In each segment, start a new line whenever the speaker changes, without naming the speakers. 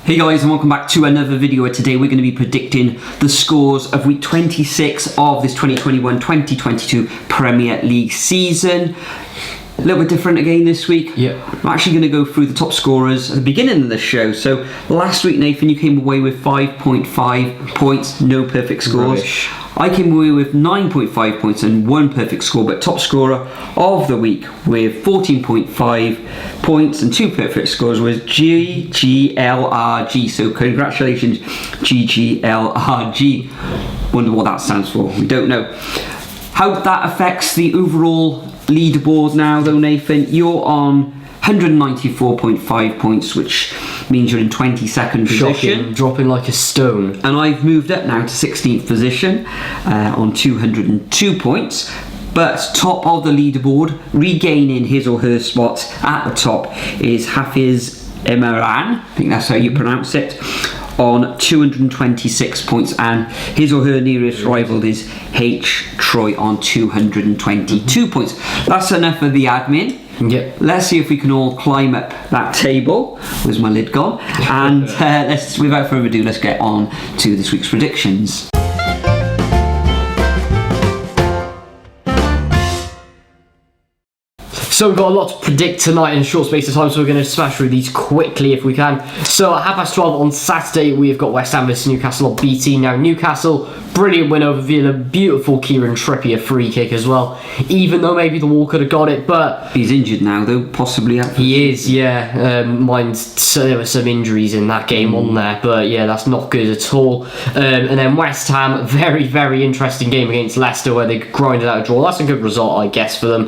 Hey guys, and welcome back to another video where today we're going to be predicting the scores of week 26 of this 2021-2022 Premier League season. A little bit different again this week. I'm actually going to go through the top scorers at the beginning of the show. So last week, Nathan, you came away with 5.5 points, no perfect scores.
Rubbish.
I came away with 9.5 points and one perfect score, but top scorer of the week with 14.5 points and two perfect scores was GGLRG. So congratulations, GGLRG. Wonder what that stands for. We don't know. How that affects the overall leaderboard now, though, Nathan. You're on 194.5 points, which means you're in 22nd position.
Dropping like a stone.
And I've moved up now to 16th position on 202 points. But top of the leaderboard, regaining his or her spot at the top, is Hafiz Emiran. I think that's how you pronounce it. On 226 points, and his or her nearest rival is H. Troy on 222 points. That's enough of the admin.
Yep.
Let's see if we can all climb up that table. Where's my lid gone? And without further ado, let's get on to this week's predictions.
So we've got a lot to predict tonight in a short space of time, so we're going to smash through these quickly if we can. So at 12:30 on Saturday, we've got West Ham vs Newcastle on BT. Now Newcastle, brilliant win over Villa, beautiful Kieran Trippier free kick as well, even though maybe the wall could have got it, but...
He's injured now though, possibly.
He is, yeah. So there were some injuries in that game on there, but yeah, that's not good at all. And then West Ham, very, very interesting game against Leicester where they grinded out a draw. That's a good result, I guess, for them.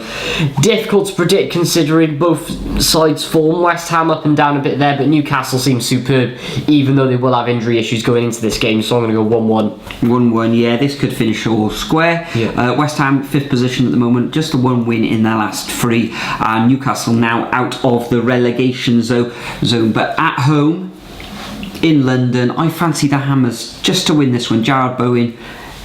Difficult to predict considering both sides' form. West Ham up and down a bit there, but Newcastle seems superb, even though they will have injury issues going into this game, so I'm going to go 1-1.
1-1, yeah, this could finish all square. West Ham 5th position at the moment, just the one win in their last 3, and Newcastle now out of the relegation zone. But at home in London, I fancy the Hammers just to win this one. Jarrod Bowen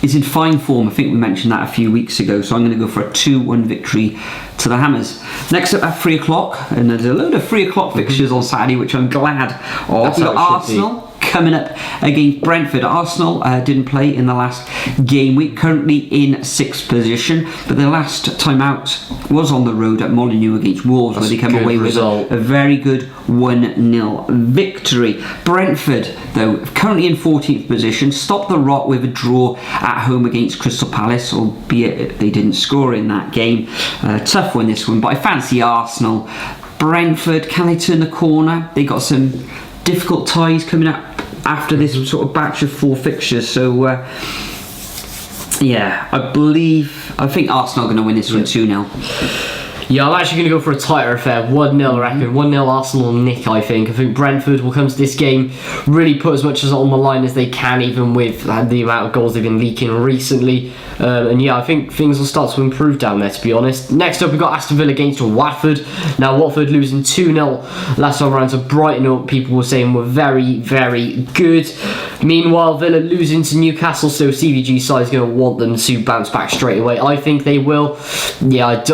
is in fine form. I think we mentioned that a few weeks ago, so I'm going to go for a 2-1 victory to the Hammers. Next up at 3 o'clock, and there's a load of 3 o'clock fixtures on Saturday, which I'm glad of. We've got Arsenal coming up against Brentford. Arsenal didn't play in the last game week, currently in 6th position, but their last time out was on the road at Molineux against Wolves, where they come away with a very good 1-0 victory. Brentford, though, currently in 14th position, stopped the rot with a draw at home against Crystal Palace, albeit they didn't score in that game. Tough win this one, but I fancy Arsenal. Brentford, can they turn the corner? They got some difficult ties coming up after this sort of batch of 4 fixtures, so yeah, I think Arsenal are going to win this one 2-0.
Yeah, I'm actually going to go for a tighter affair. 1-0, I reckon. 1-0 Arsenal nick, I think. I think Brentford will come to this game, really put as much as on the line as they can, even with the amount of goals they've been leaking recently. And yeah, I think things will start to improve down there, to be honest. Next up, we've got Aston Villa against Watford. Now, Watford losing 2-0 last time around to Brighton, people were saying were very, very good. Meanwhile, Villa losing to Newcastle, so CVG side is going to want them to bounce back straight away. I think they will. Yeah,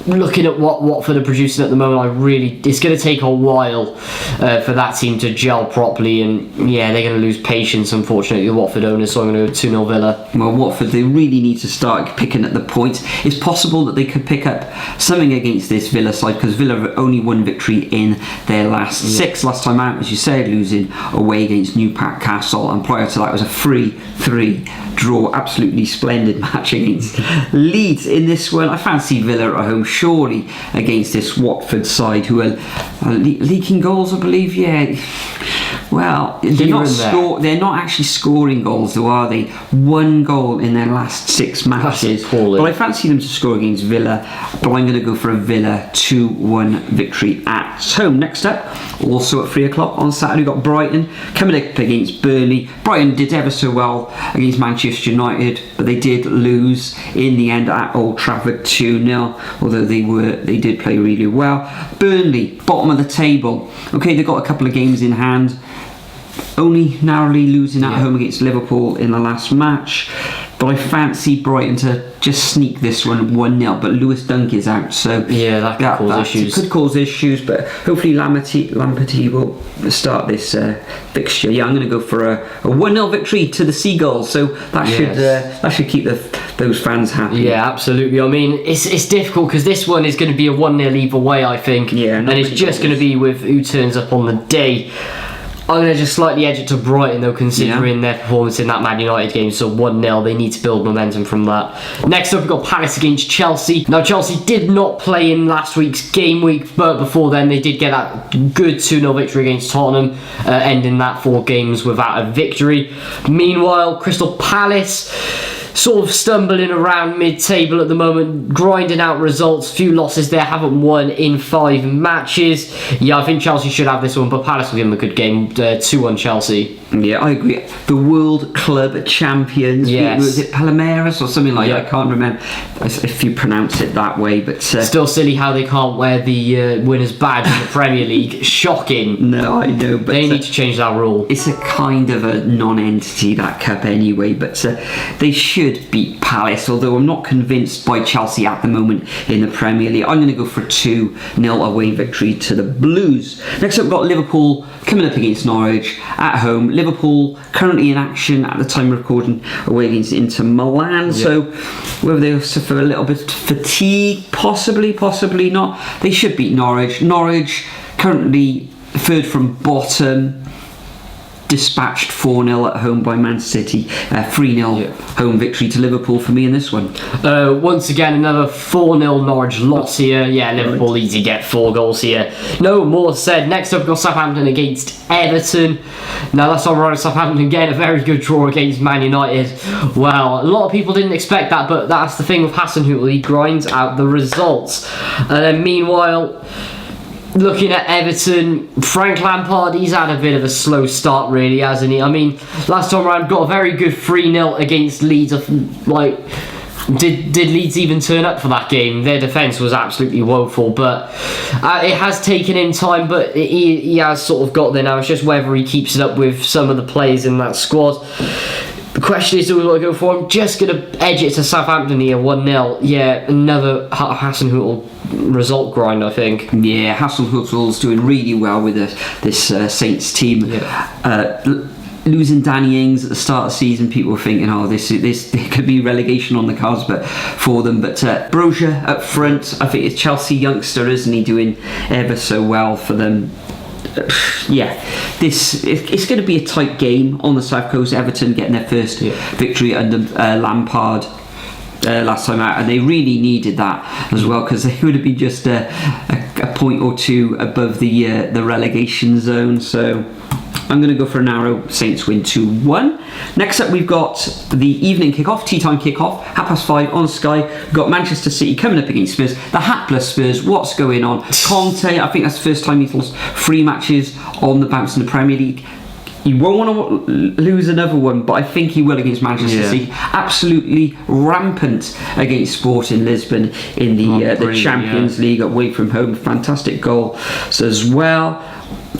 I'm looking at what Watford are producing at the moment, it's going to take a while for that team to gel properly, and yeah, they're going to lose patience, unfortunately, the Watford owners, so I'm going to go 2-0 Villa.
Well, Watford, they really need to start picking up the points. It's possible that they could pick up something against this Villa side, because Villa have only one victory in their last 6 last time out, as you said, losing away against Newcastle, and prior to that was a 3-3 draw. Absolutely splendid match against Leeds in this one. I fancy Villa at home, surely, against this Watford side who are leaking goals, I believe. Yeah, well, they're not actually scoring goals, though, are they? 1 goal in their last 6 matches. But I fancy them to score against Villa, but I'm going to go for a Villa 2-1 victory at home. Next up, also at 3 o'clock on Saturday, we've got Brighton coming up against Burnley. Brighton did ever so well against Manchester United, but they did lose in the end at Old Trafford 2-0, although they did play really well. Burnley, bottom of the table. Okay, they've got a couple of games in hand, only narrowly losing at home against Liverpool in the last match. but I fancy Brighton to just sneak this one 1-0. But Lewis Dunk is out, so
yeah, that could cause issues.
It could cause issues, but hopefully Lamperty will start this fixture. Yeah, I'm going to go for a 1-0 victory to the Seagulls. So that should keep those fans happy.
Yeah, absolutely. I mean, it's difficult because this one is going to be a 1-0 either way, I think.
Yeah,
and it's just going to be with who turns up on the day. I'm going to just slightly edge it to Brighton, though, considering their performance in that Man United game. So 1-0, they need to build momentum from that. Next up, we've got Palace against Chelsea. Now, Chelsea did not play in last week's game week, but before then, they did get that good 2-0 victory against Tottenham, ending that 4 games without a victory. Meanwhile, Crystal Palace sort of stumbling around mid-table at the moment, grinding out results, few losses there, haven't won in 5 matches. Yeah, I think Chelsea should have this one, but Palace will give them a good game, 2-1 Chelsea.
Yeah, I agree. The World Club Champions, was it Palmeiras or something like that? I can't remember if you pronounce it that way, but
still silly how they can't wear the winner's badge in the Premier League. Shocking.
No, I know, but
they need to change that rule.
It's a kind of a non-entity, that cup anyway, but they should beat Palace, although I'm not convinced by Chelsea at the moment in the Premier League. I'm going to go for a 2-0 away victory to the Blues. Next up, we've got Liverpool coming up against Norwich at home. Liverpool currently in action at the time of recording away against Inter Milan, so whether they'll suffer a little bit of fatigue, possibly not. They should beat Norwich. Norwich currently third from bottom, dispatched 4-0 at home by Man City. 3-0 home victory to Liverpool for me in this one.
Once again, another 4-0 Norwich loss here. Yeah, Liverpool easy get 4 goals here. No more said. Next up, we've got Southampton against Everton. Now, that's all right. Southampton again, a very good draw against Man United. Well, a lot of people didn't expect that, but that's the thing with Hasenhüttl. He grinds out the results. And then meanwhile, looking at Everton, Frank Lampard, he's had a bit of a slow start, really, hasn't he? I mean, last time around, got a very good 3-0 against Leeds. Did Leeds even turn up for that game? Their defence was absolutely woeful, but it has taken him time, but he has sort of got there now. It's just whether he keeps it up with some of the players in that squad. The question is, do we want to go for him? Just going to edge it to Southampton here, 1-0. Yeah, another Hasenhüttl result grind, I think.
Yeah, Hasenhüttl's doing really well with this Saints team. Losing Danny Ings at the start of the season, people were thinking, this could be relegation on the cards, but for them. But Brozier up front, I think it's Chelsea youngster, isn't he, doing ever so well for them. It's going to be a tight game on the South Coast. Everton getting their first victory under Lampard last time out, and they really needed that as well, because they would have been just a point or two above the relegation zone. So I'm going to go for a narrow Saints win 2-1. Next up, we've got the evening kickoff, tea time kickoff, 5:30 on Sky. We've got Manchester City coming up against Spurs. The hapless Spurs, what's going on? Conte, I think that's the first time he's lost 3 matches on the bounce in the Premier League. He won't want to lose another one, but I think he will against Manchester City. Absolutely rampant against Sporting Lisbon in the Champions League away from home. Fantastic goal as well.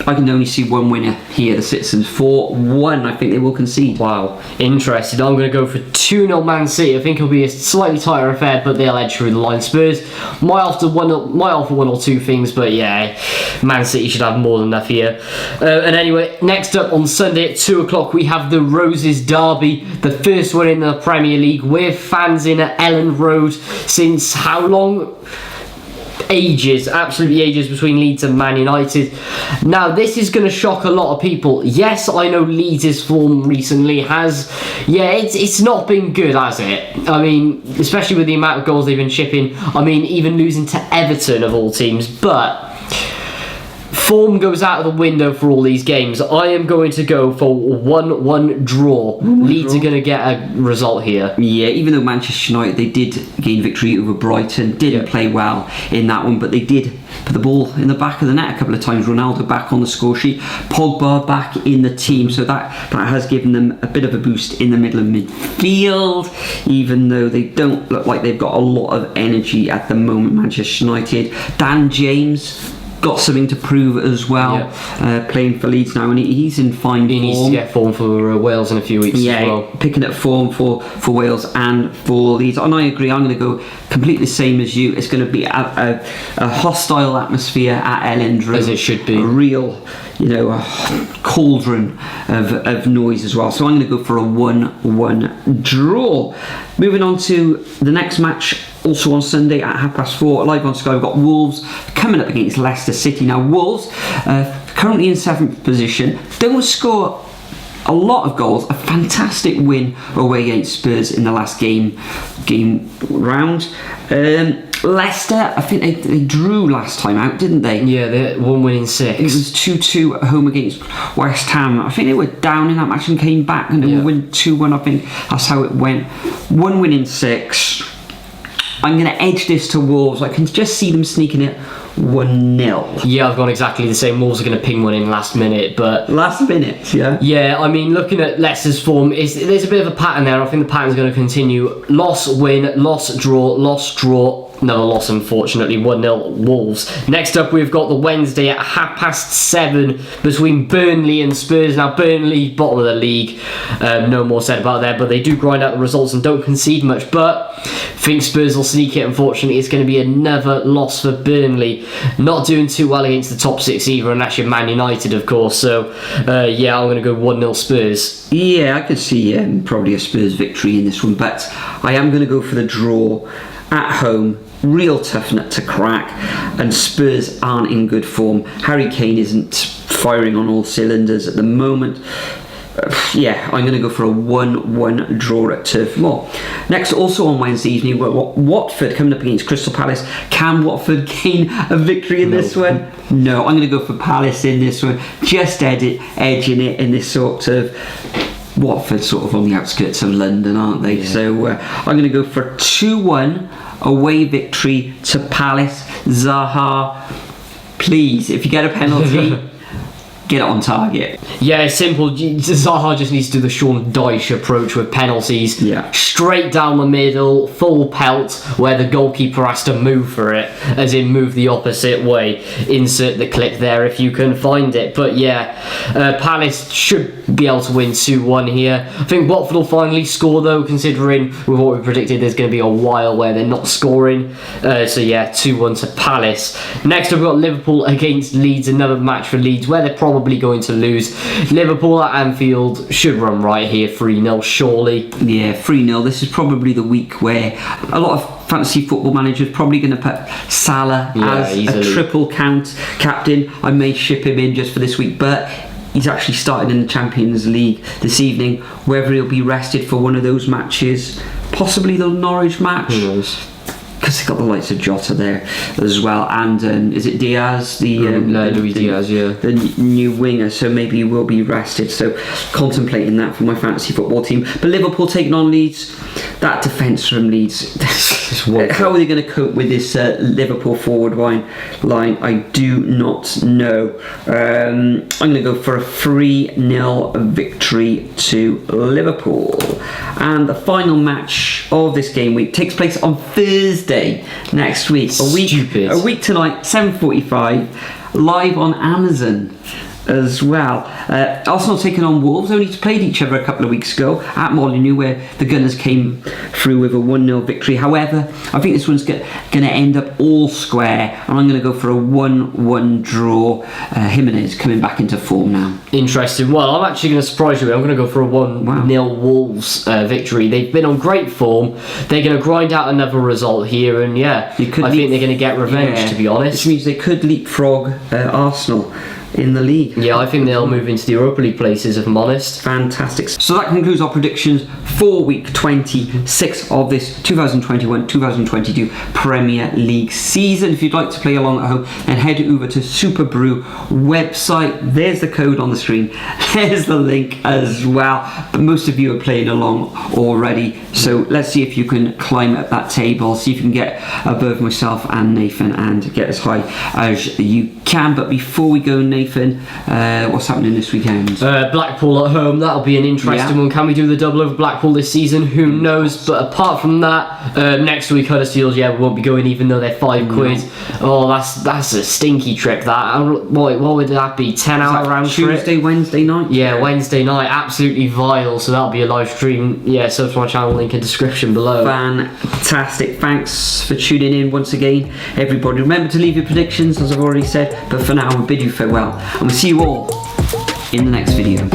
I can only see one winner here, the Citizens. 4-1, I think they will concede.
Wow, interesting. I'm going to go for 2-0 Man City. I think it'll be a slightly tighter affair, but they'll edge through the line. Spurs might offer one or two things, but yeah, Man City should have more than enough here. And anyway, next up on Sunday at 2 o'clock, we have the Roses Derby, the first one in the Premier League, with fans in at Ellen Road since how long? Ages, absolutely ages, between Leeds and Man United. Now, this is going to shock a lot of people. Yes, I know Leeds' form recently it's not been good, has it? I mean, especially with the amount of goals they've been shipping. I mean, even losing to Everton of all teams, but form goes out of the window for all these games. I am going to go for 1-1 draw. Leeds are going to get a result here. Yeah, even though Manchester United, they did gain victory over Brighton, didn't play well in that one, but they did put the ball in the back of the net a couple of times. Ronaldo back on the score sheet, Pogba back in the team, so that has given them a bit of a boost in the middle of midfield, even though they don't look like they've got a lot of energy at the moment. Manchester United, Dan James,
got something to prove as well, playing for Leeds now, and he's in fine form.
He needs to get form for Wales in a few weeks as well.
Picking up form for Wales and for Leeds. And I agree, I'm going to go completely the same as you. It's going to be a hostile atmosphere at Elland Road.
As it should be.
A real, a cauldron of noise as well. So I'm going to go for a 1-1 draw. Moving on to the next match, also on Sunday at 4:30, live on Sky, we've got Wolves coming up against Leicester City. Now, Wolves, currently in 7th position, don't score a lot of goals. A fantastic win away against Spurs in the last game round. Leicester, I think they drew last time out, didn't they?
Yeah, they had 1 win in 6.
It was 2-2 at home against West Ham. I think they were down in that match and came back and they were win 2-1. I think that's how it went. 1 win in 6. I'm going to edge this to Wolves. I can just see them sneaking it 1-0.
Yeah, I've gone exactly the same. Wolves are going to ping one in last minute, but...
Last minute, yeah?
Yeah, I mean, looking at Leicester's form, there's a bit of a pattern there. I think the pattern's going to continue. Loss, win, loss, draw. Another loss, unfortunately. 1-0 Wolves. Next up, we've got the Wednesday at 7:30 between Burnley and Spurs. Now, Burnley, bottom of the league. No more said about that, but they do grind out the results and don't concede much. But I think Spurs will sneak it, unfortunately. It's going to be another loss for Burnley. Not doing too well against the top 6 either, unless you're Man United, of course. So, I'm going to go 1-0 Spurs.
Yeah, I could see probably a Spurs victory in this one, but I am going to go for the draw at home. Real tough nut to crack, and Spurs aren't in good form. Harry Kane isn't firing on all cylinders at the moment. I'm going to go for a 1-1 draw at Turf Moor. Next, also on Wednesday evening, we've got Watford coming up against Crystal Palace. Can Watford gain a victory in this one? No, I'm going to go for Palace in this one. Just edging it in this sort of... Watford sort of on the outskirts of London, aren't they? Yeah. So I'm going to go for a 2-1 away victory to Palace. Zaha, please, if you get a penalty, get it on target.
Yeah, it's simple. Zaha just needs to do the Sean Dyche approach with penalties.
Yeah.
Straight down the middle, full pelt, where the goalkeeper has to move for it, as in move the opposite way. Insert the clip there if you can find it. But Palace should be able to win 2-1 here. I think Watford will finally score though, considering with what we predicted there's going to be a while where they're not scoring. 2-1 to Palace. Next up we've got Liverpool against Leeds, another match for Leeds where they're probably going to lose. Liverpool at Anfield should run right here, 3-0 surely.
Yeah, 3-0. This is probably the week where a lot of fantasy football managers probably going to put Salah as easily a triple count captain. I may ship him in just for this week, but he's actually started in the Champions League this evening. Whether he'll be rested for one of those matches, possibly the Norwich match.
Who knows?
Because they've got the likes of Jota there as well, and is it Diaz,
Luis Diaz,
the new winger, so maybe he will be rested. So contemplating that for my fantasy football team. But Liverpool taking on Leeds, that defence from Leeds, how are they going to cope with this Liverpool forward line? I do not know. I'm going to go for a 3-0 victory to Liverpool. And the final match of this game week takes place on Thursday next week. A week tonight, 7:45, live on Amazon as well. Arsenal taking on Wolves. Only played each other a couple of weeks ago at Molineux, where the Gunners came through with a 1-0 victory. However, I think this one's going to end up all square, and I'm going to go for a 1-1 draw. Jimenez coming back into form now.
Interesting. Well, I'm actually going to surprise you. I'm going to go for a 1-0 Wolves victory. They've been on great form. They're going to grind out another result here, and I think they're going to get revenge, to be honest.
Which means they could leapfrog Arsenal in the league.
Yeah, I think they'll move into the Europa League places, if I'm honest.
Fantastic. So that concludes our predictions for week 26 of this 2021-2022 Premier League season. If you'd like to play along at home, then head over to superbru website. There's the code on the screen. There's the link as well. But most of you are playing along already. So let's see if you can climb up that table, see if you can get above myself and Nathan and get as high as you can. But before we go, Nathan, Nathan, what's happening this weekend?
Blackpool at home, that'll be an interesting one. Can we do the double over Blackpool this season? Who knows? But apart from that, next week Huddersfield, we won't be going even though they're £5. Oh, that's a stinky trip, that. What would that be? 10-hour round trip?
Tuesday, Wednesday night?
Yeah, Wednesday night, absolutely vile, so that'll be a live stream. Yeah, sub to my channel, link in description below.
Fantastic, thanks for tuning in once again, everybody. Remember to leave your predictions, as I've already said, but for now, we'll bid you farewell, and we'll see you all in the next video.